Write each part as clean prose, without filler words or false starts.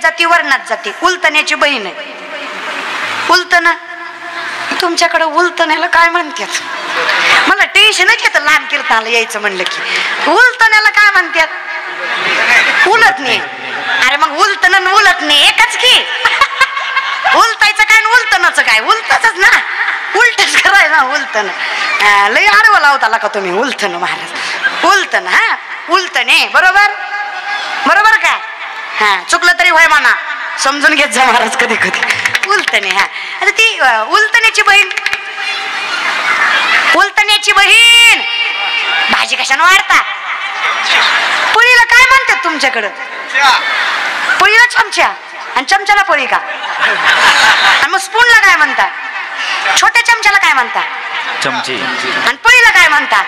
जाती वर्णात जाती. उलतण्याची बहीण आहे. उलतणं तुमच्याकडे उलतण्याला काय म्हणतात? मला टेन्शनच येतं लहान कीर्तनाला यायचं म्हणलं की. उलतण्याला काय म्हणतात? उलटणे. अरे मग उलतण उलटणे एकच की. उलटायचं काय उलतणाचं काय? उलटच ना, उलटच करायचं ना उलतण. लय आडवं लावताला का तुम्ही उलतण महाराज? उलतण. हा उलतणे बरोबर बरोबर काय? हा चुकलं तरी होय म्हणा, समजून घेत जा महाराज कधी कधी. उलतणे. हा आता ती उलतण्याची बहीण. उलतण्याची बहीण भाजी कशाने वाढता? पोळीला काय म्हणतात तुमच्याकडं? पोळीला चमचा. आणि चमच्याला पोळी का? आणि मग स्पूनला काय म्हणता? छोट्या चमच्याला काय म्हणता? चमची. आणि पोळीला काय म्हणता?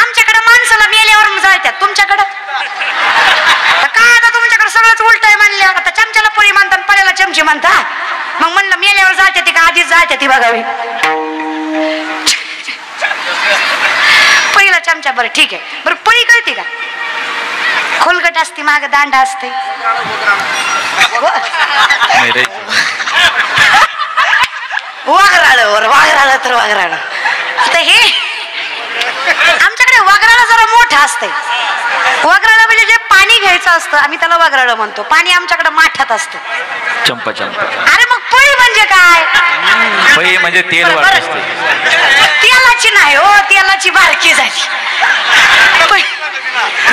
आमच्याकडे माणसाला मेल्यावर जायतात, तुमच्याकडं काय? आता तुमच्याकडे सगळंच उलट आहे म्हणलं. आता चमच्याला पोळी म्हणतात, पळ्याला चमची म्हणता. मग म्हणलं मेल्यावर जायच्या ती का आधीच जायच्या ती बघावी? पळीला चमचा. बरं ठीक आहे. बरं पळी कळते का? खोलगट असते, माग दांडा असते. वाघराळ वाघराळ तर वाघराळ. आता हे आमच्याकडे वाघराळ जरा मोठं असतंय. वाघराळ म्हणजे जे पाणी घ्यायचं असतं, आम्ही त्याला वाघराळ म्हणतो. पाणी आमच्याकडे माठात असतं. चंपा चंपा. अरे मग पळी म्हणजे काय? पळी म्हणजे तेल वाढत असते. तेलाची नाही हो, तेलाची बारकी झाली.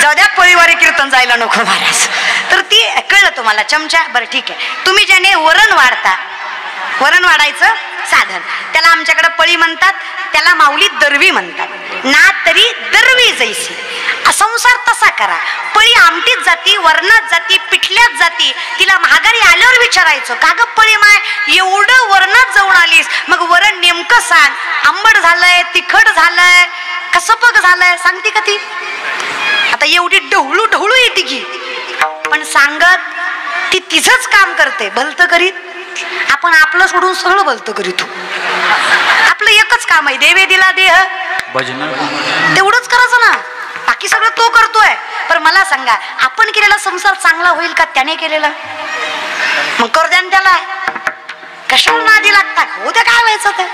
जाऊ द्या, पळीवारी कीर्तन जायला नको महाराज. तर ती कळलं तुम्हाला चमचा. बरं ठीक आहे. तुम्ही ज्याने वरण वाढता, वरण वाढायचं साधन, त्याला आमच्याकडे पळी म्हणतात. त्याला माऊली दरवी म्हणतात. ना तरी दरवी जैसी. संसार तसा करा. पळी आमटीत जाती, वरणात जाती, पिठल्यात जाती. तिला महागारी आल्यावर विचारायचं, का ग पळी माय एवढं वरणात जाऊन आलीस, मग वरण नेमकं सांग. आंबट झालंय, तिखट झालंय, कसं पग झालंय, सांगते का ती? आता एवढी ढवळू ढवळू येते की, पण सांगत ती तिचंच काम करते. भलतं करीत. आपण आपलं सोडून सगळं भलतं करीत. आपलं एकच काम आहे, देवे दिला देह भजन, तेवढंच करायचं ना. बाकी सगळं तो करतोय. पण मला सांगा, आपण केलेला संसार चांगला होईल का त्याने केलेला? मग करू द्या त्याला. कशाला नादी लागता? हो द्या, काय व्हायचं ते.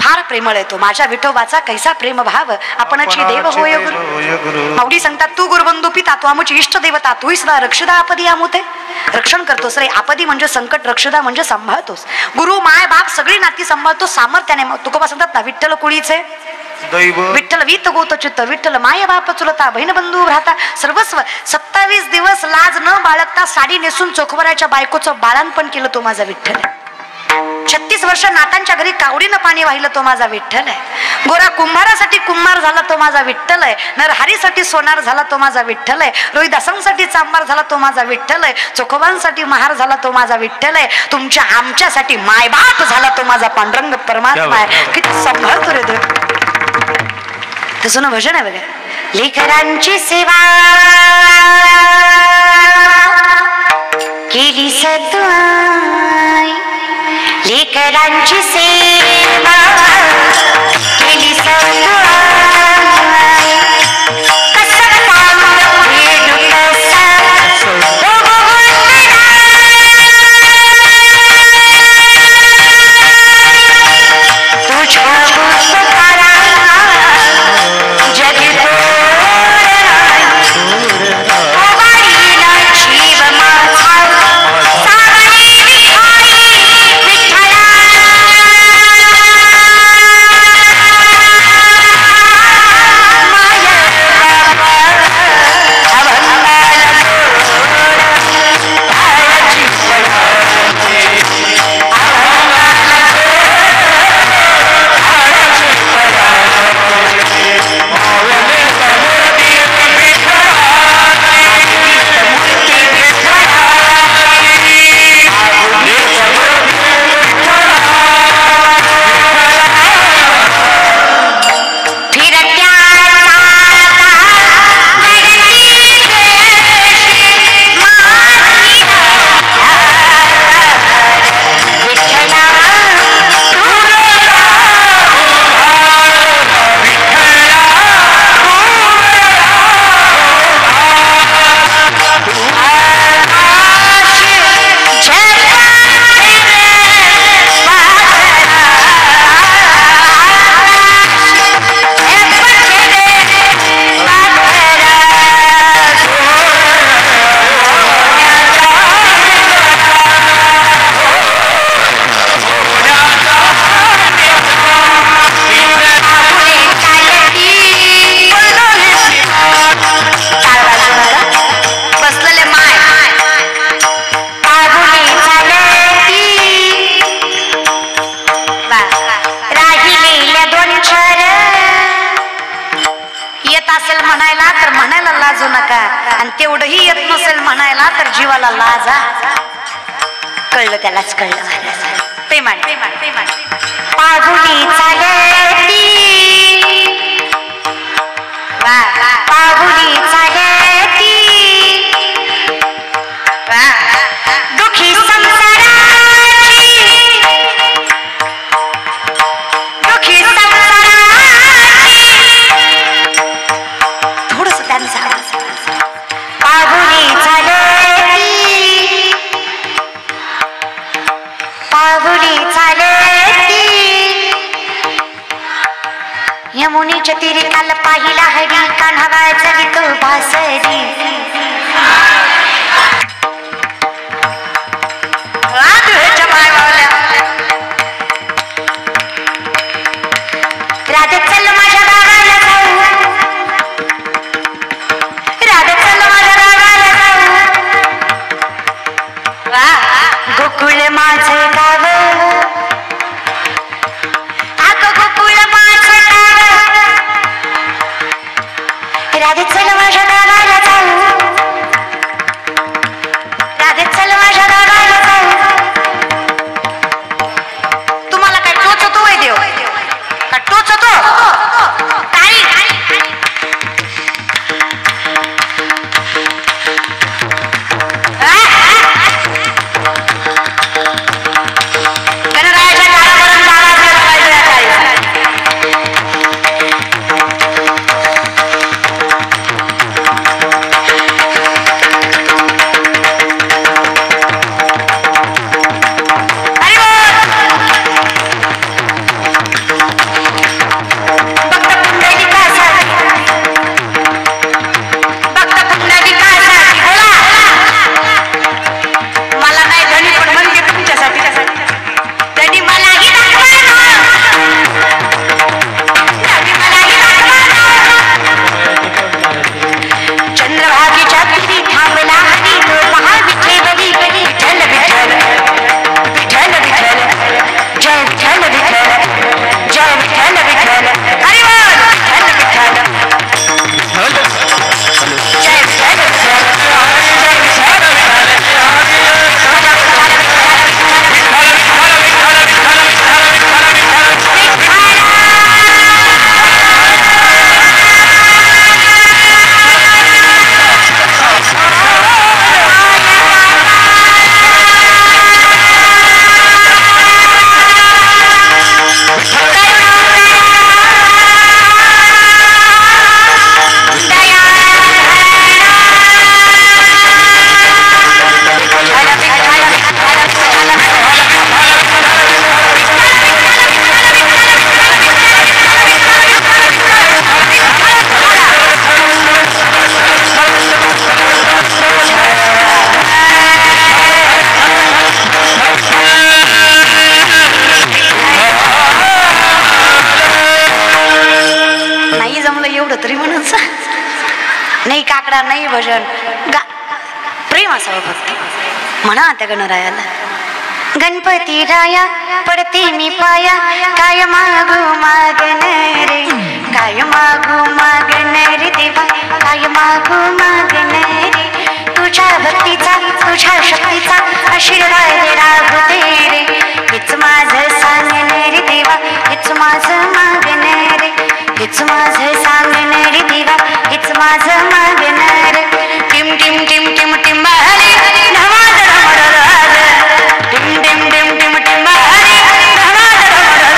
फार प्रेमळ आहे तो माझ्या विठोबाचा, कैसा प्रेम भाव आपणाची देव होय गुरु. माऊली सांगतात, तू गुरुबंधू पिता, तू आमची इष्ट देवता, तू सदा रक्षदा आपदी आमुते. रक्षण करतोस रे. आपदी म्हणजे संकट, रक्षदा म्हणजे सांभाळतोस. गुरु माय बाप सगळी नाती सांभाळतो सामर्थ्याने. तुकोबा सांगतात ना, विठ्ठल कुळीचे विठ्ठल वीत गोत चित्त, विठ्ठल माय बाप चुलता, बहीण बंधू भ्राता सर्वस्व. 27 दिवस लाज न बाळगता साडी नेसून चोखवराच्या बायकोचं बाळणपण केलं तो माझा विठ्ठल. 36 वर्ष नातांच्या घरी कावडीनं पाणी वाहिलं तो माझा विठ्ठल आहे. गोरा कुंभारासाठी कुंभार झाला तो माझा विठ्ठल आहे. नरहरीसाठी सोनार झाला तो माझा विठ्ठल आहे. रोहिदासांसाठी चांबार झाला तो माझा विठ्ठल आहे. चोखोबांसाठी महार झाला तो माझा विठ्ठल आहे. तुमच्या आमच्यासाठी मायबाप झाला तो माझा पांडुरंग परमात्मा आहे. किती सांभाळतो रे देव. तसं भजन आहे बघा. लेकरांची सेवा केली सतवाई, लेकरांची सेवा केली सतवाई, कसं काम वेडू कसं तुझ्या उपकारा जग एवढंही येत नसेल म्हणायला तर जीवाला लाजा. कळलं त्यालाच कळलं. ते माने पाहुली चालती पाहुली चालती दुखी संसाराची दुखी संसाराची थोडस त्यांचा पाहुली चालती पाहुली चालती यमुनेच्या तीरी काल पाहिला हरी कान्हा वाजली तो बासरी. राधे चल माझ्या गावाला जाऊ राधे चल माझ्या गावाला जाऊ गोकुळ माझं गाव अगं गोकुळ माझं गाव राधे चल माझ्या गावाला जाऊ राधे चल माझ्या गावाला जाऊ. तुम्हाला काय टोचतो वय देव का टोचतो ताई गणरायाच्या काळापर्यंत आवाज गेला पाहिजे ताई. नाही काकडा नाही भजन प्रेम असावं फक्त. म्हणा त्या गणरायाला गणपती राया पडते मी पाया काय मागू मागणार रे काय मागू मागणार देवा काय मागू मागणार रे तुझ्या भक्तीचा तुझ्या शक्तीचा आशीर्वाद राहते रे हेच माझं सांगणार देवा हेच माझं मागणार रे हेच माझं सांगणार देवा हेच माझं मागणार. टिम टिम टिम टिम टिम हरी धमाल धमाल राज टिम टिम टिम टिम टिम हरी धमाल धमाल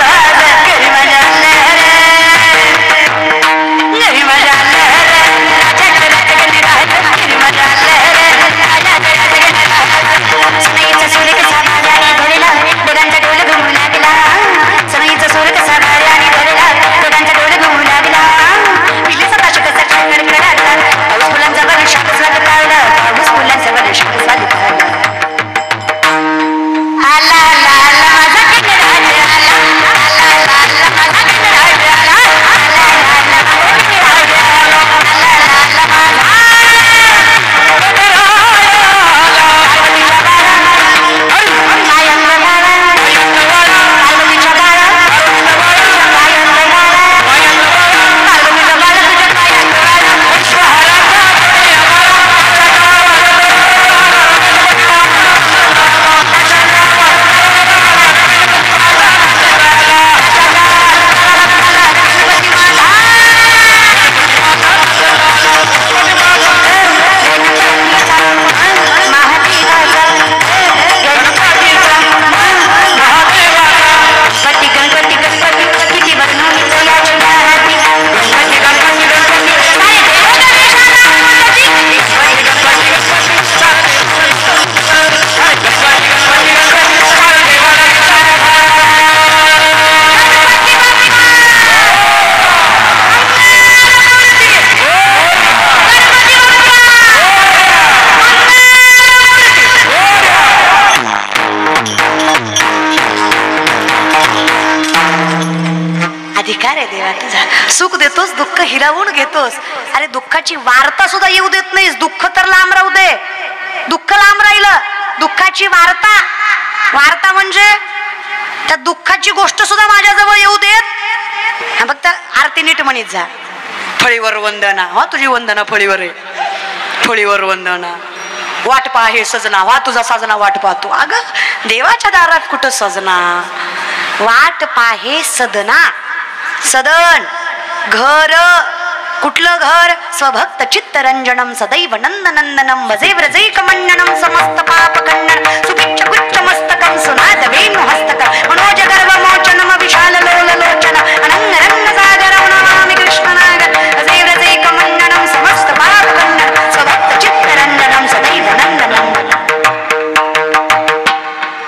राज घरी माझ्या घरी माझ्या राजा घरी माझ्या देवा तुझा. सुख देतोस, दुःख हिरावून घेतोस. अरे दुःखाची वार्ता सुद्धा येऊ देत नाहीस. दुःख तर लांब राहू दे, दुःख लांब राहिलं. दुःखाची वार्ता, वार्ता म्हणजे त्या दुःखाची गोष्ट सुद्धा माझ्याजवळ येऊ देत. फक्त आरती नीट म्हणीत जा. फळीवर वंदना, हा तुझी वंदना फळीवर आहे. फळीवर वंदना, वाट पहा हे सजना, वा तुझा साजना वाट पाहतो. अगं देवाच्या दारात कुठं सजना, वाट पाहे सदना. सदन घर, कुठलं घर? स्वभक्त चित्तरंजनम सदैव नंदनंदनम भजे व्रजैक मंडनम समस्त पाप खंडन सुपिच्छ गुच्छ मस्तकम सुनाद वेणु हस्तकम मनोज गर्भ मोचनम विशाल लोल लोचन अनंग रंग सागरम नमामि कृष्णनागर भजे व्रजैक मंडनम समस्त पाप खंडन स्वभक्त चित्तरंजनम सदैव नंदनंदनम.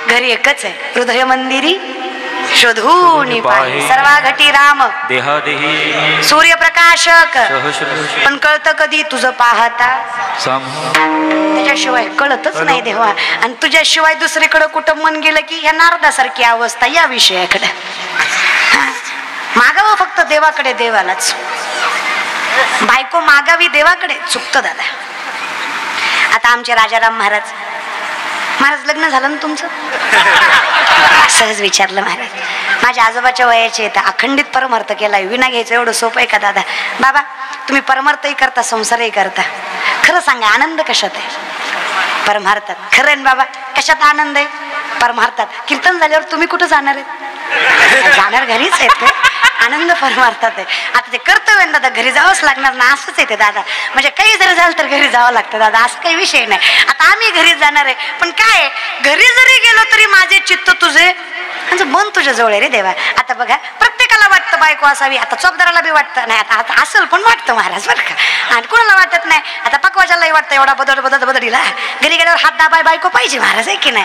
घरी एकच आहे, हृदय मंदिरी शोधून पाहे. सर्वाघटी राम देहादेही सूर्यप्रकाशक. सहस्र पण कळतं कधी? तुझं पाहता. त्याच्याशिवाय कळतच नाही देवा. आणि तुझ्याशिवाय दुसरीकडे कुठं मन गेलं की ह्या नारदासारखी अवस्था. या विषयाकडे मागावं फक्त देवाकडे, देवालाच. बायको मागावी देवाकडे, चुकतं दादा. आता आमचे राजाराम महाराज, महाराज लग्न झालं ना तुमचं? सहज विचारलं महाराज. माझ्या आजोबाच्या वयाचे येतं, अखंडित परमार्थ केलाय. विना घ्यायचं एवढं सोपं आहे का दादा? बाबा तुम्ही परमार्थही करता, संसारही करता, खरं सांगा आनंद कशात आहे? परमार्थात. खरं आहे बाबा, कशात आनंद आहे? परमार्थात. कीर्तन झाल्यावर तुम्ही कुठं जाणार आहेत? जाणार घरीच आहेत. आनंद परमार्थात आहे. आता ते कर्तव्य दादा, घरी जावंच लागणार ना, असंच येते दादा. म्हणजे काही जरी झालं तर घरी जावं लागतं दादा, असं काही विषय नाही. आता आम्ही घरी जाणार आहे, पण काय घरी जरी गेलो तरी माझे चित्त तुझे, म्हणजे मन तुझ्या जवळ आहे रे देवा. आता बघा, प्रत्येकाला वाटतं बायको असावी. आता चौकदाराला बी वाटतं नाही, आता असेल पण वाटतं महाराज बरं का. आणि कोणाला वाटत नाही. आता पकवाजालाही वाटतं एवढा बदडीला घरी गेल्यावर हात दाबाय बायको पाहिजे महाराज, आहे की नाही?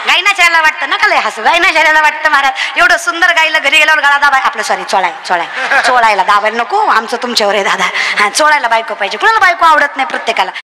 गायना शाळेला वाटतं, नका लय हसू. गायना शाळेला वाटतं महाराज एवढं सुंदर गायला घरी गेल्यावर गळा दाबाय, आपलं सॉरी चोळायला दाबायला नको, आमचं तुमच्यावर आहे दादा. चोळायला बायको पाहिजे. कुणाला बायको आवडत नाही? प्रत्येकाला.